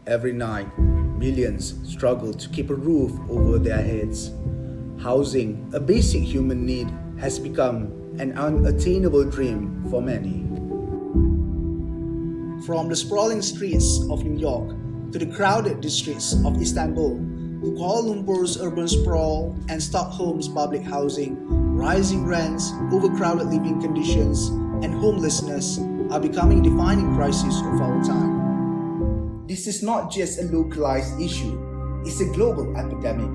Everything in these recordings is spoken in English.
Every night, millions struggle to keep a roof over their heads. Housing, a basic human need, has become an unattainable dream for many. From the sprawling streets of New York to the crowded districts of Istanbul, to Kuala Lumpur's urban sprawl and Stockholm's public housing, rising rents, overcrowded living conditions, and homelessness are becoming defining crises of our time. This is not just a localized issue, it's a global epidemic.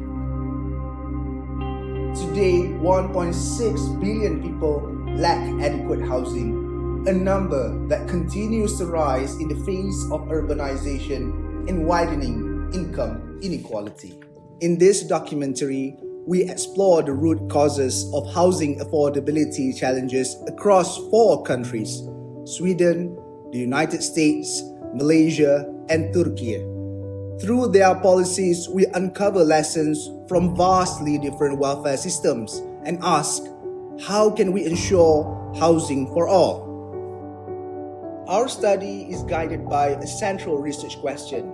Today, 1.6 billion people lack adequate housing, a number that continues to rise in the face of urbanization and widening income inequality. In this documentary, we explore the root causes of housing affordability challenges across 4 countries: Sweden, the United States, Malaysia, and Turkiye. Through their policies, we uncover lessons from vastly different welfare systems and ask, how can we ensure housing for all? Our study is guided by a central research question.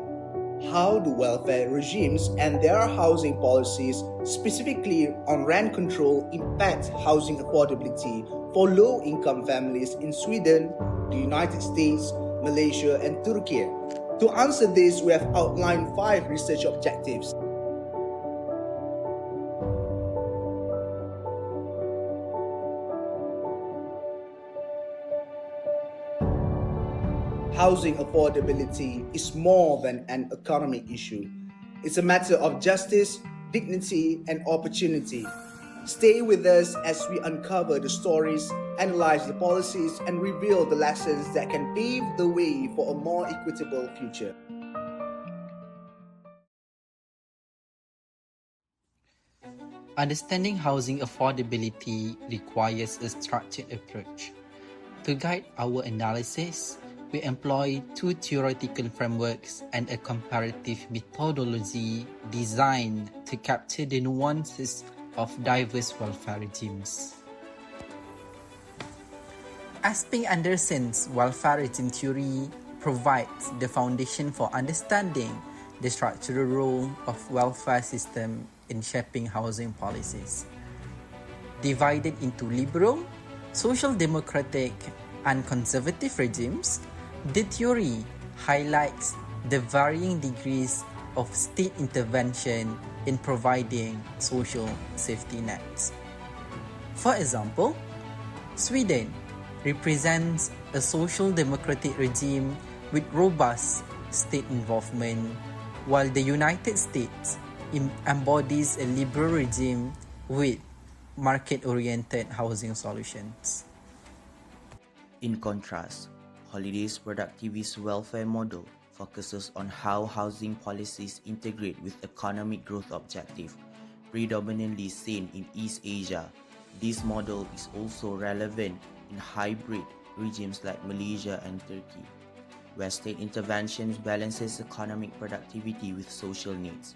How do welfare regimes and their housing policies, specifically on rent control, impact housing affordability for low-income families in Sweden, the United States, Malaysia, and Turkey? To answer this, we have outlined 5 research objectives. Housing affordability is more than an economic issue. It's a matter of justice, dignity, and opportunity. Stay with us as we uncover the stories, analyze the policies, and reveal the lessons that can pave the way for a more equitable future. Understanding housing affordability requires a structured approach. To guide our analysis, we employ 2 theoretical frameworks and a comparative methodology designed to capture the nuances of diverse welfare regimes. Asping Anderson's welfare regime theory provides the foundation for understanding the structural role of welfare system in shaping housing policies. Divided into liberal, social democratic, and conservative regimes, the theory highlights the varying degrees of state intervention in providing social safety nets. For example, Sweden represents a social democratic regime with robust state involvement, while the United States embodies a liberal regime with market-oriented housing solutions. In contrast, Holiday's productivist welfare model focuses on how housing policies integrate with economic growth objectives, predominantly seen in East Asia. This model is also relevant in hybrid regimes like Malaysia and Turkey, where state interventions balances economic productivity with social needs.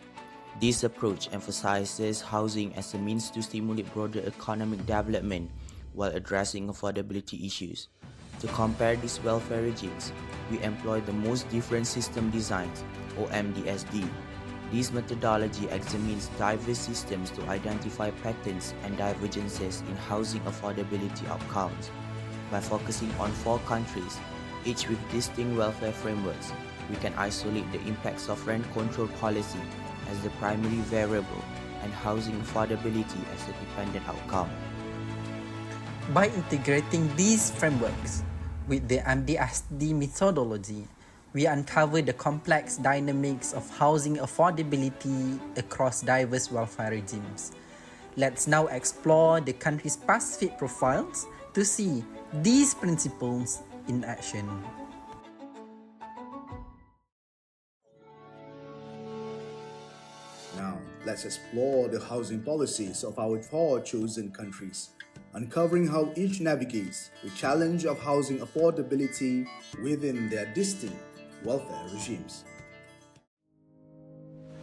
This approach emphasizes housing as a means to stimulate broader economic development while addressing affordability issues. To compare these welfare regimes, we employ the most different system designs, or MDSD. This methodology examines diverse systems to identify patterns and divergences in housing affordability outcomes. By focusing on 4 countries, each with distinct welfare frameworks, we can isolate the impacts of rent control policy as the primary variable and housing affordability as a dependent outcome. By integrating these frameworks with the MDSD methodology, we uncover the complex dynamics of housing affordability across diverse welfare regimes. Let's now explore the country-specific profiles to see these principles in action. Now, let's explore the housing policies of our 4 chosen countries, uncovering how each navigates the challenge of housing affordability within their distinct welfare regimes.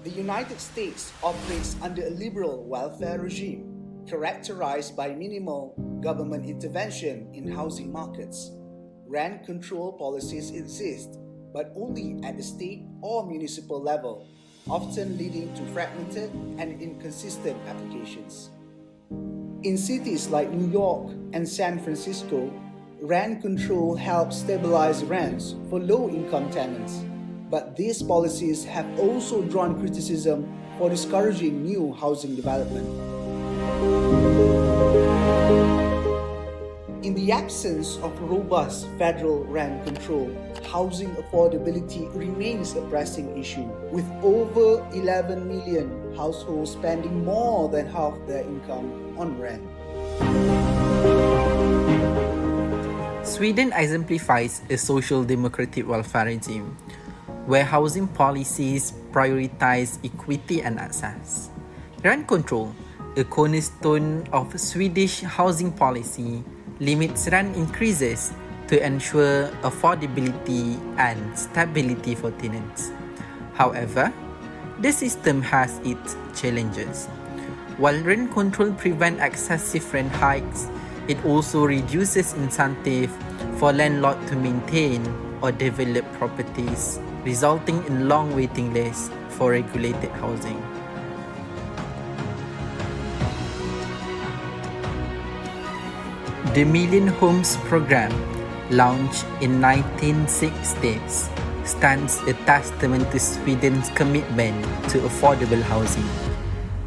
The United States operates under a liberal welfare regime characterized by minimal government intervention in housing markets. Rent control policies exist, but only at the state or municipal level, often leading to fragmented and inconsistent applications. In cities like New York and San Francisco, rent control helps stabilize rents for low income tenants. But these policies have also drawn criticism for discouraging new housing development. In the absence of robust federal rent control, housing affordability remains a pressing issue, with over 11 million households spending more than half their income on rent. Sweden exemplifies a social democratic welfare regime, where housing policies prioritize equity and access. Rent control, a cornerstone of Swedish housing policy, limits rent increases to ensure affordability and stability for tenants. However, the system has its challenges. While rent control prevents excessive rent hikes, it also reduces incentive for landlords to maintain or develop properties, resulting in long waiting lists for regulated housing. The Million Homes program, launched in 1960s, stands a testament to Sweden's commitment to affordable housing,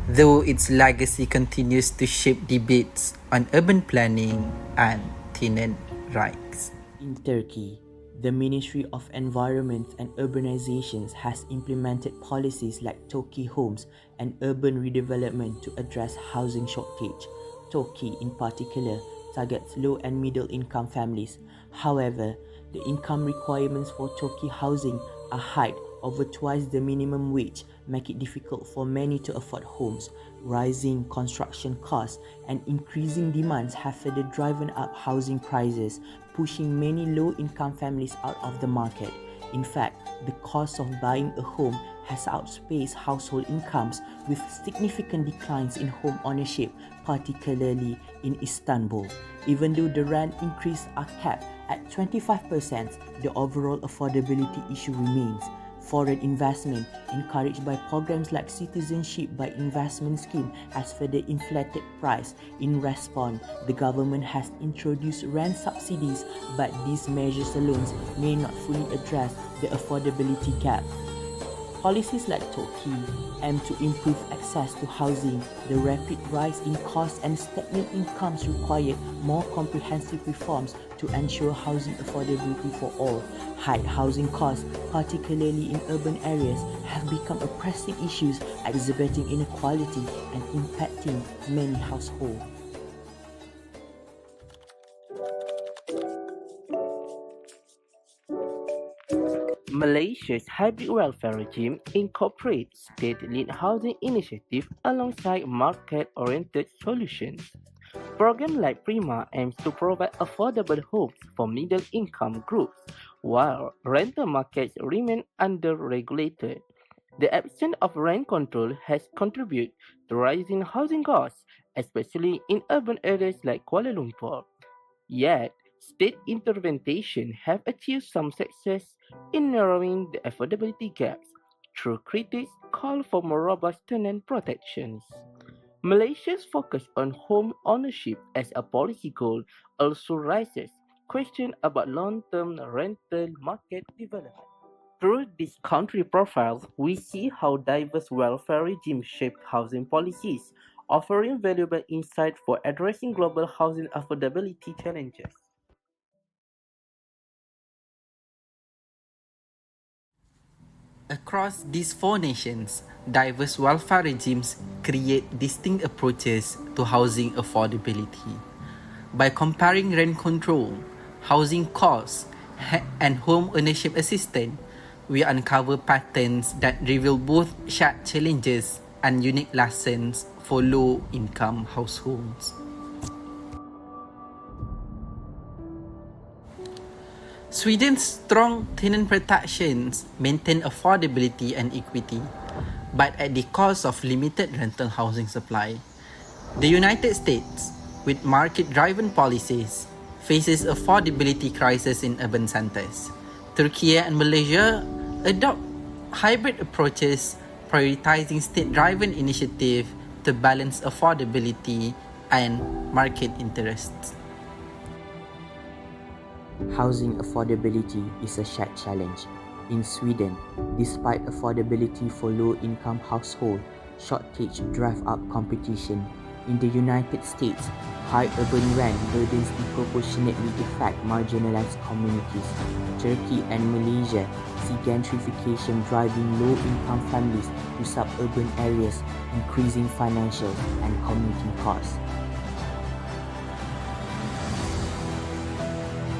though its legacy continues to shape debates on urban planning and tenant rights. In Turkey, the Ministry of Environment and Urbanizations has implemented policies like Turkiye homes and urban redevelopment to address housing shortage. Turkey, in particular, targets low and middle income families. However, the income requirements for Turkey housing are high, over twice the minimum wage, make it difficult for many to afford homes. Rising construction costs and increasing demands have further driven up housing prices, pushing many low-income families out of the market. In fact, the cost of buying a home has outpaced household incomes, with significant declines in home ownership, particularly in Istanbul. Even though the rent increases are capped at 25%, the overall affordability issue remains. Foreign investment, encouraged by programs like Citizenship by Investment Scheme, has further inflated price. In response, the government has introduced rent subsidies, but these measures alone may not fully address the affordability gap. Policies like Turkey aim to improve access to housing. The rapid rise in costs and stagnant incomes require more comprehensive reforms to ensure housing affordability for all. High housing costs, particularly in urban areas, have become a pressing issue, exacerbating inequality and impacting many households. Malaysia's hybrid welfare regime incorporates state-led housing initiatives alongside market-oriented solutions. Programs like Prima aims to provide affordable homes for middle-income groups, while rental markets remain under-regulated. The absence of rent control has contributed to rising housing costs, especially in urban areas like Kuala Lumpur. Yet, state intervention have achieved some success in narrowing the affordability gaps, though critics call for more robust tenant protections. Malaysia's focus on home ownership as a policy goal also raises questions about long-term rental market development. Through this country profiles, we see how diverse welfare regimes shape housing policies, offering valuable insight for addressing global housing affordability challenges. Across these four nations, diverse welfare regimes create distinct approaches to housing affordability. By comparing rent control, housing costs, and home ownership assistance, we uncover patterns that reveal both shared challenges and unique lessons for low-income households. Sweden's strong tenant protections maintain affordability and equity, but at the cost of limited rental housing supply. The United States, with market-driven policies, faces affordability crisis in urban centers, Turkiye and Malaysia adopt hybrid approaches, prioritizing state-driven initiative to balance affordability and market interests. Housing affordability is a shared challenge. In Sweden, despite affordability for low-income households, shortage drive up competition. In the United States, high urban rent burdens disproportionately affect marginalized communities. Turkey and Malaysia see gentrification driving low-income families to suburban areas, increasing financial and commuting costs.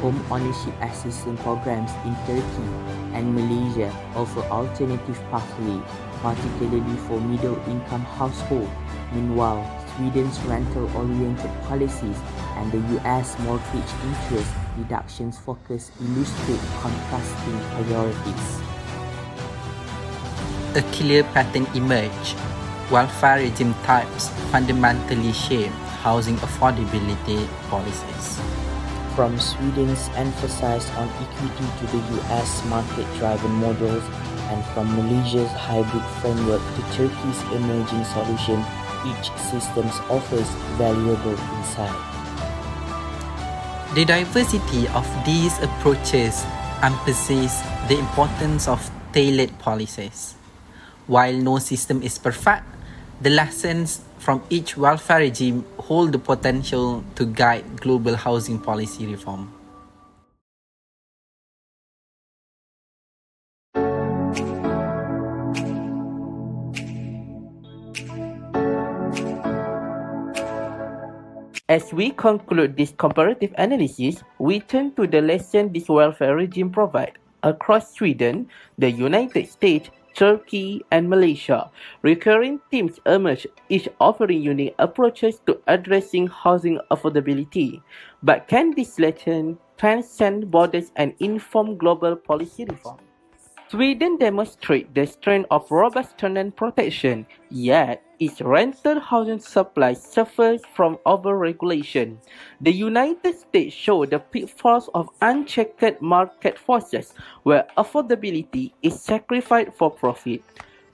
Home ownership assistance programs in Turkey and Malaysia offer alternative pathways, particularly for middle-income households. Meanwhile, Sweden's rental-oriented policies and the US mortgage interest reductions focus illustrate contrasting priorities. A clear pattern emerged. Welfare regime types fundamentally shape housing affordability policies. From Sweden's emphasis on equity to the US market-driven models, and from Malaysia's hybrid framework to Turkey's emerging solution, each system offers valuable insight. The diversity of these approaches emphasizes the importance of tailored policies. While no system is perfect, the lessons from each welfare regime hold the potential to guide global housing policy reform. As we conclude this comparative analysis, we turn to the lesson this welfare regime provides. Across Sweden, the United States, Turkey, and Malaysia, recurring themes emerge, each offering unique approaches to addressing housing affordability. But can this lesson transcend borders and inform global policy reform? Sweden demonstrates the strength of robust tenant protection, yet its rental housing supply suffers from overregulation. The United States shows the pitfalls of unchecked market forces, where affordability is sacrificed for profit.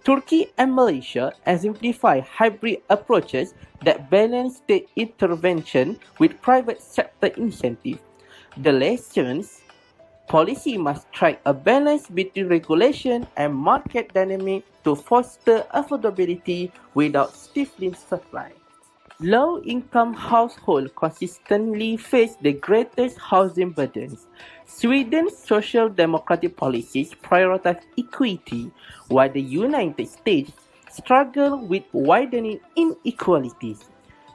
Turkey and Malaysia exemplify hybrid approaches that balance state intervention with private sector incentive. The lessons: policy must strike a balance between regulation and market dynamics to foster affordability without stifling supply. Low-income households consistently face the greatest housing burdens. Sweden's social democratic policies prioritize equity, while the United States struggle with widening inequalities.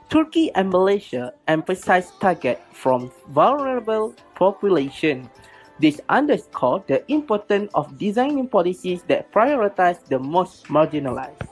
Turkey and Malaysia emphasize targets from vulnerable populations. This underscores the importance of designing policies that prioritize the most marginalized.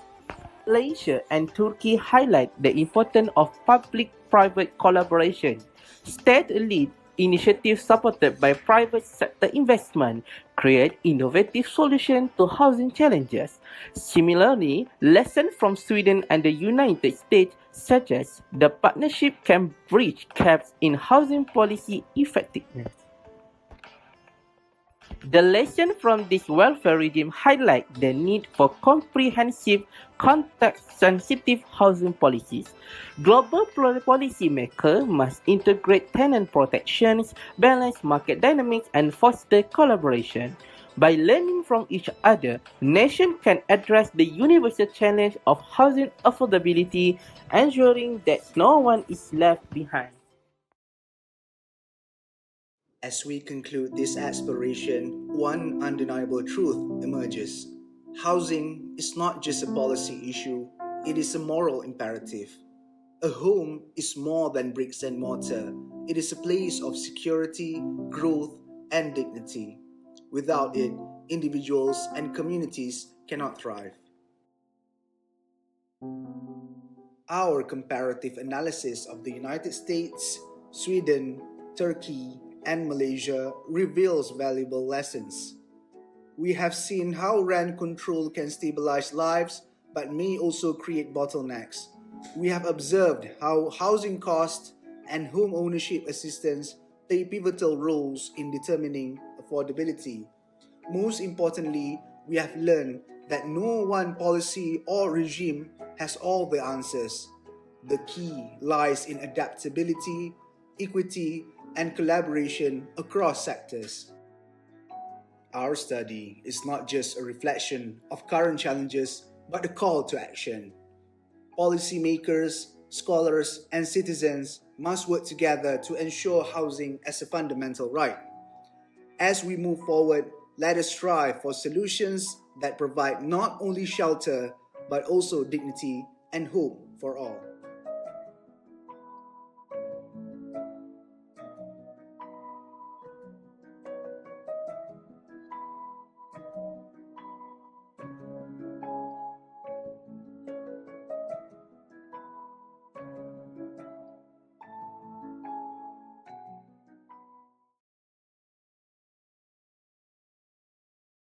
Malaysia and Turkey highlight the importance of public-private collaboration. State-led initiatives supported by private sector investment create innovative solutions to housing challenges. Similarly, lessons from Sweden and the United States suggest the partnership can bridge gaps in housing policy effectiveness. The lessons from this welfare regime highlight the need for comprehensive, context-sensitive housing policies. Global policymakers must integrate tenant protections, balance market dynamics, and foster collaboration. By learning from each other, nations can address the universal challenge of housing affordability, ensuring that no one is left behind. As we conclude this exploration, one undeniable truth emerges. Housing is not just a policy issue, it is a moral imperative. A home is more than bricks and mortar, it is a place of security, growth, and dignity. Without it, individuals and communities cannot thrive. Our comparative analysis of the United States, Sweden, Turkey, and Malaysia reveals valuable lessons. We have seen how rent control can stabilize lives but may also create bottlenecks. We have observed how housing costs and home ownership assistance play pivotal roles in determining affordability. Most importantly, we have learned that no one policy or regime has all the answers. The key lies in adaptability, equity, and collaboration across sectors. Our study is not just a reflection of current challenges, but a call to action. Policymakers, scholars, and citizens must work together to ensure housing as a fundamental right. As we move forward, let us strive for solutions that provide not only shelter, but also dignity and hope for all.